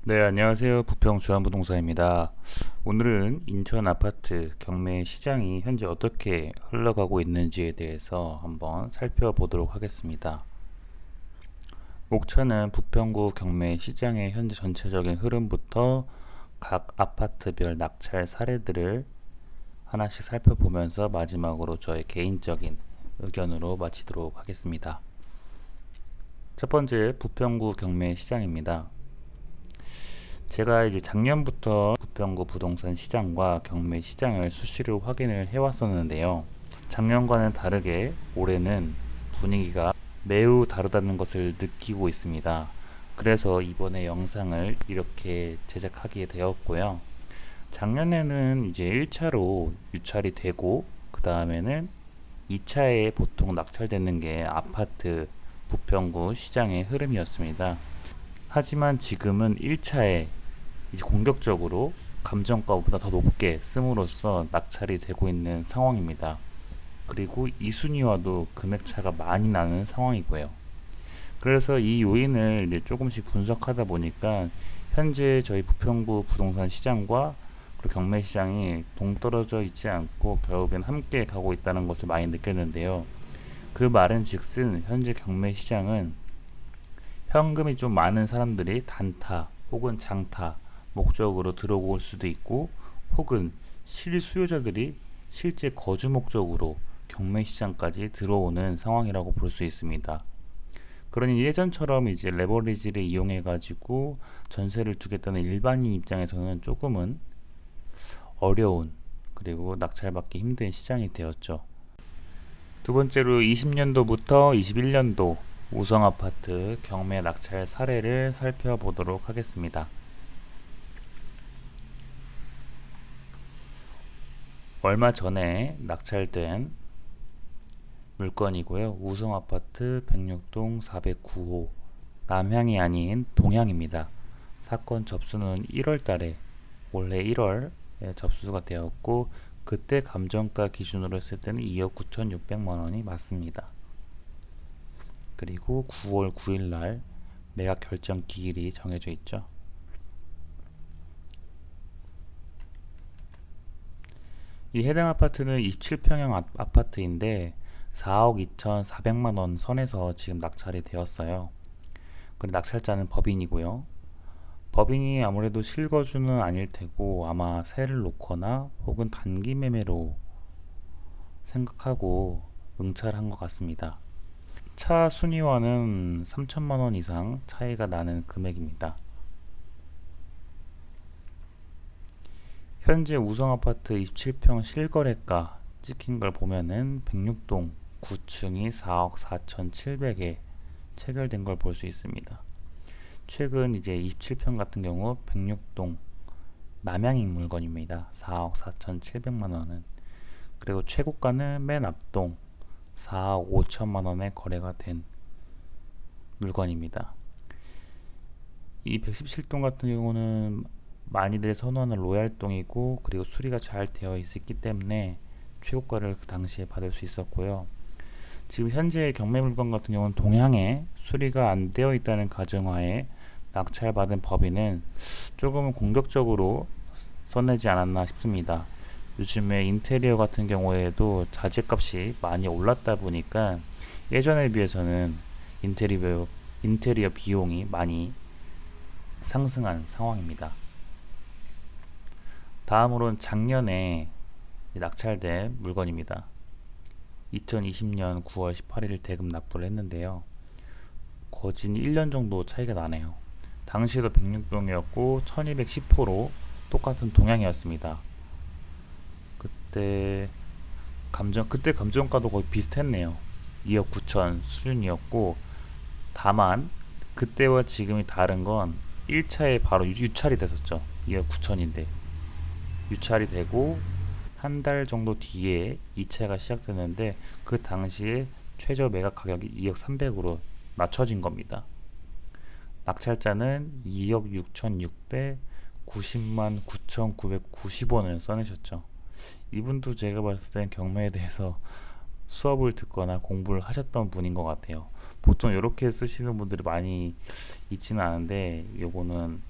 네, 안녕하세요. 부평 주한부동산입니다. 오늘은 인천 아파트 경매 시장이 현재 어떻게 흘러가고 있는지에 대해서 한번 살펴보도록 하겠습니다. 목차는 부평구 경매 시장의 현재 전체적인 흐름부터 각 아파트별 낙찰 사례들을 하나씩 살펴보면서 마지막으로 저의 개인적인 의견으로 마치도록 하겠습니다. 첫 번째, 부평구 경매 시장입니다. 제가 이제 작년부터 부평구 부동산 시장과 경매 시장을 수시로 확인을 해왔었는데요. 작년과는 다르게 올해는 분위기가 매우 다르다는 것을 느끼고 있습니다. 그래서 이번에 영상을 이렇게 제작하게 되었고요. 작년에는 이제 1차로 유찰이 되고, 그 다음에는 2차에 보통 낙찰되는 게 아파트 부평구 시장의 흐름이었습니다. 하지만 지금은 1차에 이제 공격적으로 감정가보다 더 높게 씀으로써 낙찰이 되고 있는 상황입니다. 그리고 이 순위와도 금액 차가 많이 나는 상황이고요. 그래서 이 요인을 이제 조금씩 분석하다 보니까 현재 저희 부평구 부동산 시장과 그리고 경매 시장이 동떨어져 있지 않고 결국엔 함께 가고 있다는 것을 많이 느꼈는데요. 그 말은 즉슨 현재 경매 시장은 현금이 좀 많은 사람들이 단타 혹은 장타 목적으로 들어올 수도 있고, 혹은 실수요자들이 실제 거주 목적으로 경매 시장까지 들어오는 상황이라고 볼 수 있습니다. 그러니 예전처럼 이제 레버리지를 이용해 가지고 전세를 두겠다는 일반인 입장에서는 조금은 어려운, 그리고 낙찰받기 힘든 시장이 되었죠. 두 번째로 20년도부터 21년도 우성 아파트 경매 낙찰 사례를 살펴보도록 하겠습니다. 얼마 전에 낙찰된 물건이고요. 우성 아파트 106동 409호, 남향이 아닌 동향입니다. 사건 접수는 1월 달에, 올해 1월에 접수가 되었고, 그때 감정가 기준으로 했을 때는 2억 9,600만 원이 맞습니다. 그리고 9월 9일 날 매각 결정 기일이 정해져 있죠. 이 해당 아파트는 27평형 아파트인데 4억 2,400만 원 선에서 지금 낙찰이 되었어요. 그리고 낙찰자는 법인이고요. 법인이 아무래도 실거주는 아닐 테고 아마 세를 놓거나 혹은 단기 매매로 생각하고 응찰한 것 같습니다. 차 순위와는 3천만 원 이상 차이가 나는 금액입니다. 현재 우성 아파트 27평 실거래가 찍힌 걸 보면은 106동 9층이 4억 4,700에 체결된 걸 볼 수 있습니다. 최근 이제 27평 같은 경우 106동 남양인 물건입니다. 4억 4,700만 원은. 그리고 최고가는 맨 앞동 4억 5천만 원에 거래가 된 물건입니다. 이 117동 같은 경우는 많이들 선호하는 로얄동이고, 그리고 수리가 잘 되어 있었기 때문에 최고가를 그 당시에 받을 수 있었고요. 지금 현재 경매 물건 같은 경우는 동향에 수리가 안 되어 있다는 가정하에 낙찰받은 법인은 조금은 공격적으로 써내지 않았나 싶습니다. 요즘에 인테리어 같은 경우에도 자재값이 많이 올랐다 보니까 예전에 비해서는 인테리어 비용이 많이 상승한 상황입니다. 다음으로는 작년에 낙찰된 물건입니다. 2020년 9월 18일 대금 납부를 했는데요. 거진 1년 정도 차이가 나네요. 당시에도 106동이었고 1210호로 똑같은 동향이었습니다. 그때 감정가도 거의 비슷했네요. 2억 9천 수준이었고, 다만 그때와 지금이 다른 건 1차에 바로 유찰이 됐었죠. 2억 9천인데 유찰이 되고 한 달 정도 뒤에 2차가 시작되는데, 그 당시에 최저 매각 가격이 2억 300으로 낮춰진 겁니다. 낙찰자는 2억 6,690만 9,990원을 써내셨죠. 이분도 제가 봤을 땐 경매에 대해서 수업을 듣거나 공부를 하셨던 분인 것 같아요. 보통 이렇게 쓰시는 분들이 많이 있지는 않은데, 요거는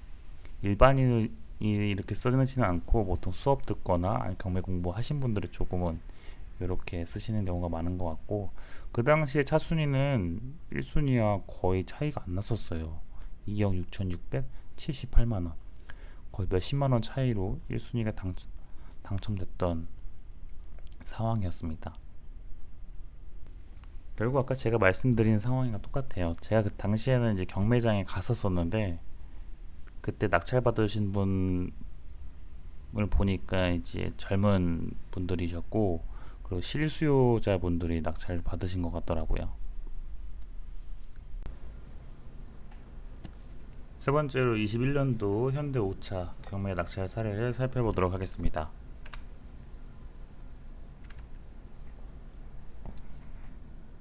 일반인이 이렇게 쓰지는 않고 보통 수업 듣거나 아니 경매 공부하신 분들이 조금은 이렇게 쓰시는 경우가 많은 것 같고, 그 당시에 차순위는 1순위와 거의 차이가 안 났었어요. 2억 6,678만원, 거의 몇십만원 차이로 1순위가 당첨됐던 상황이었습니다. 결국 아까 제가 말씀드린 상황이랑 똑같아요. 제가 그 당시에는 이제 경매장에 갔었었는데, 그때 낙찰 받으신 분을 보니까 이제 젊은 분들이셨고, 그리고 실수요자 분들이 낙찰 받으신 것 같더라고요. 세 번째로 21년도 현대 5차 경매 낙찰 사례를 살펴보도록 하겠습니다.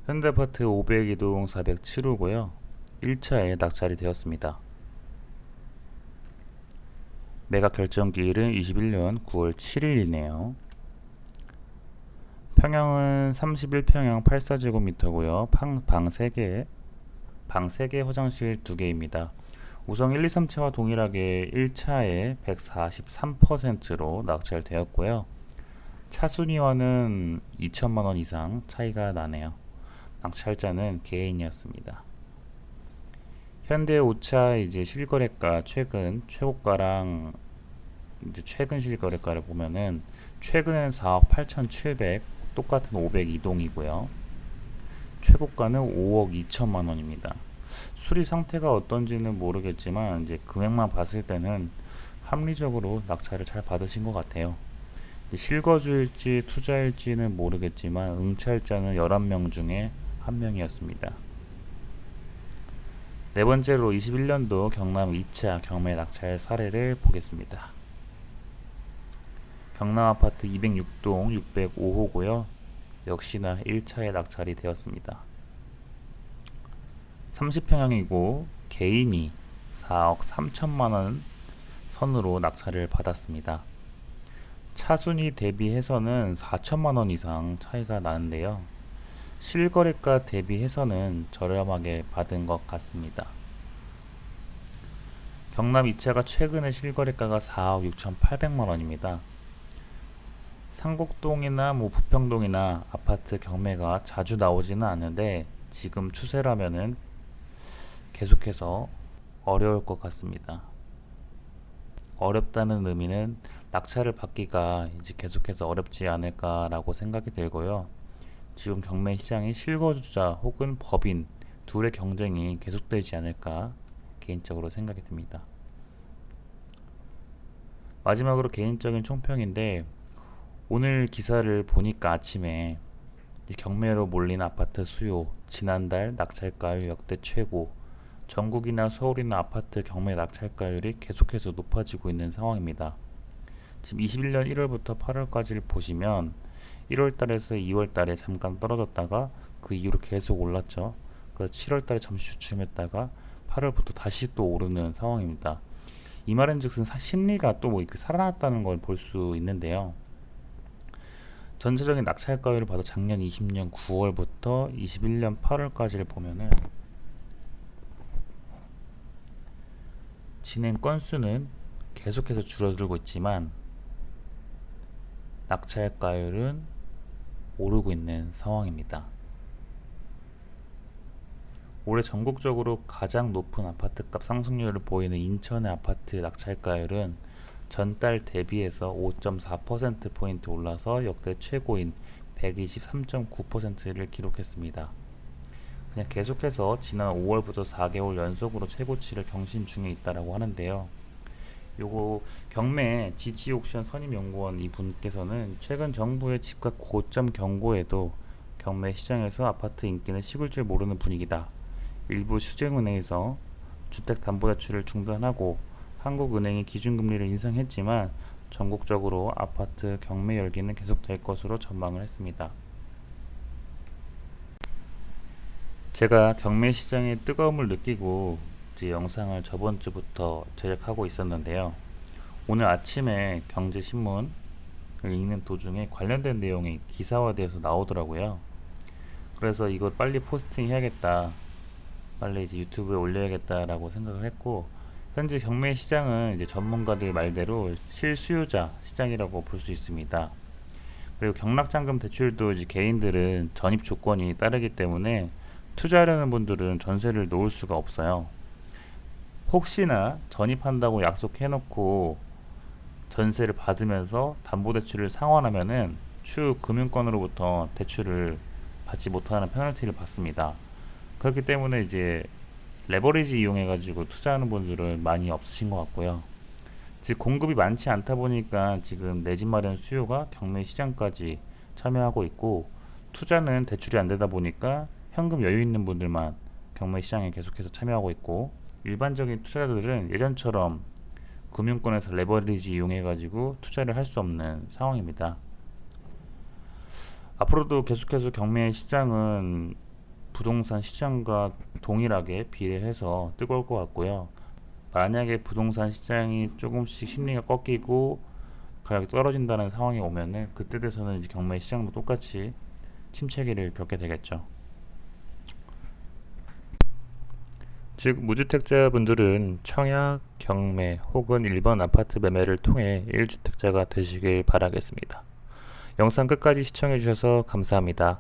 현대아파트 502동 407호고요. 1차에 낙찰이 되었습니다. 매각 결정기일은 21년 9월 7일이네요. 평형은 31평형 84제곱미터고요. 방 3개, 방 3개, 화장실 2개입니다. 우선 1, 2, 3차와 동일하게 1차에 143%로 낙찰되었고요. 차순위와는 2천만원 이상 차이가 나네요. 낙찰자는 개인이었습니다. 현대 5차 이제 실거래가 최근 최고가랑 이제 최근 실거래가를 보면은 최근엔 4억 8,700, 똑같은 502동이고요. 최고가는 5억 2천만 원입니다. 수리 상태가 어떤지는 모르겠지만 이제 금액만 봤을 때는 합리적으로 낙찰을 잘 받으신 것 같아요. 실거주일지 투자일지는 모르겠지만 응찰자는 11명 중에 1명이었습니다. 네 번째로 21년도 경남 2차 경매 낙찰 사례를 보겠습니다. 경남 아파트 206동 605호고요. 역시나 1차에 낙찰이 되었습니다. 30평형이고 개인이 4억 3천만원 선으로 낙찰을 받았습니다. 차순위 대비해서는 4천만원 이상 차이가 나는데요. 실거래가 대비해서는 저렴하게 받은 것 같습니다. 경남 2차가 최근에 실거래가가 4억 6,800만원입니다. 상곡동이나 부평동이나 아파트 경매가 자주 나오지는 않는데 지금 추세라면은 계속해서 어려울 것 같습니다. 어렵다는 의미는 낙찰을 받기가 이제 계속해서 어렵지 않을까라고 생각이 들고요. 지금 경매 시장이 실거주자 혹은 법인 둘의 경쟁이 계속되지 않을까 개인적으로 생각이 듭니다. 마지막으로 개인적인 총평인데, 오늘 기사를 보니까 아침에 경매로 몰린 아파트 수요, 지난달 낙찰가율 역대 최고, 전국이나 서울이나 아파트 경매 낙찰가율이 계속해서 높아지고 있는 상황입니다. 지금 21년 1월부터 8월까지를 보시면 1월달에서 2월달에 잠깐 떨어졌다가 그 이후로 계속 올랐죠. 그래서 7월달에 잠시 주춤했다가 8월부터 다시 또 오르는 상황입니다. 이 말은즉슨 심리가 또 뭐 이렇게 살아났다는 걸 볼 수 있는데요. 전체적인 낙찰가율을 봐도 작년 20년 9월부터 21년 8월까지를 보면은 진행 건수는 계속해서 줄어들고 있지만 낙찰가율은 오르고 있는 상황입니다. 올해 전국적으로 가장 높은 아파트값 상승률을 보이는 인천의 아파트 낙찰가율은 전달 대비해서 5.4%포인트 올라서 역대 최고인 123.9%를 기록했습니다. 그냥 계속해서 지난 5월부터 4개월 연속으로 최고치를 경신 중에 있다라고 하는데요. 요거 경매 지지옥션 선임연구원 이분께서는 최근 정부의 집값 고점 경고에도 경매 시장에서 아파트 인기는 식을 줄 모르는 분위기다. 일부 시중은행에서 주택담보대출을 중단하고 한국은행이 기준금리를 인상했지만 전국적으로 아파트 경매 열기는 계속될 것으로 전망을 했습니다. 제가 경매 시장의 뜨거움을 느끼고 이제 영상을 저번 주부터 제작하고 있었는데요. 오늘 아침에 경제신문을 읽는 도중에 관련된 내용이 기사화되어서 나오더라고요. 그래서 이거 빨리 포스팅 해야겠다, 빨리 이제 유튜브에 올려야겠다라고 생각을 했고, 현재 경매 시장은 이제 전문가들 말대로 실수요자 시장이라고 볼 수 있습니다. 그리고 경락잔금 대출도 이제 개인들은 전입 조건이 따르기 때문에 투자하려는 분들은 전세를 놓을 수가 없어요. 혹시나 전입한다고 약속해놓고 전세를 받으면서 담보대출을 상환하면은 추후 금융권으로부터 대출을 받지 못하는 페널티를 받습니다. 그렇기 때문에 이제 레버리지 이용해가지고 투자하는 분들은 많이 없으신 것 같고요. 즉 공급이 많지 않다 보니까 지금 내 집 마련 수요가 경매 시장까지 참여하고 있고, 투자는 대출이 안 되다 보니까 현금 여유 있는 분들만 경매 시장에 계속해서 참여하고 있고, 일반적인 투자자들은 예전처럼 금융권에서 레버리지 이용해가지고 투자를 할 수 없는 상황입니다. 앞으로도 계속해서 경매 시장은 부동산 시장과 동일하게 비례해서 뜨거울 것 같고요. 만약에 부동산 시장이 조금씩 심리가 꺾이고 가격이 떨어진다는 상황이 오면은 그때 돼서는 이제 경매 시장도 똑같이 침체기를 겪게 되겠죠. 즉 무주택자분들은 청약, 경매 혹은 일반 아파트 매매를 통해 1주택자가 되시길 바라겠습니다. 영상 끝까지 시청해 주셔서 감사합니다.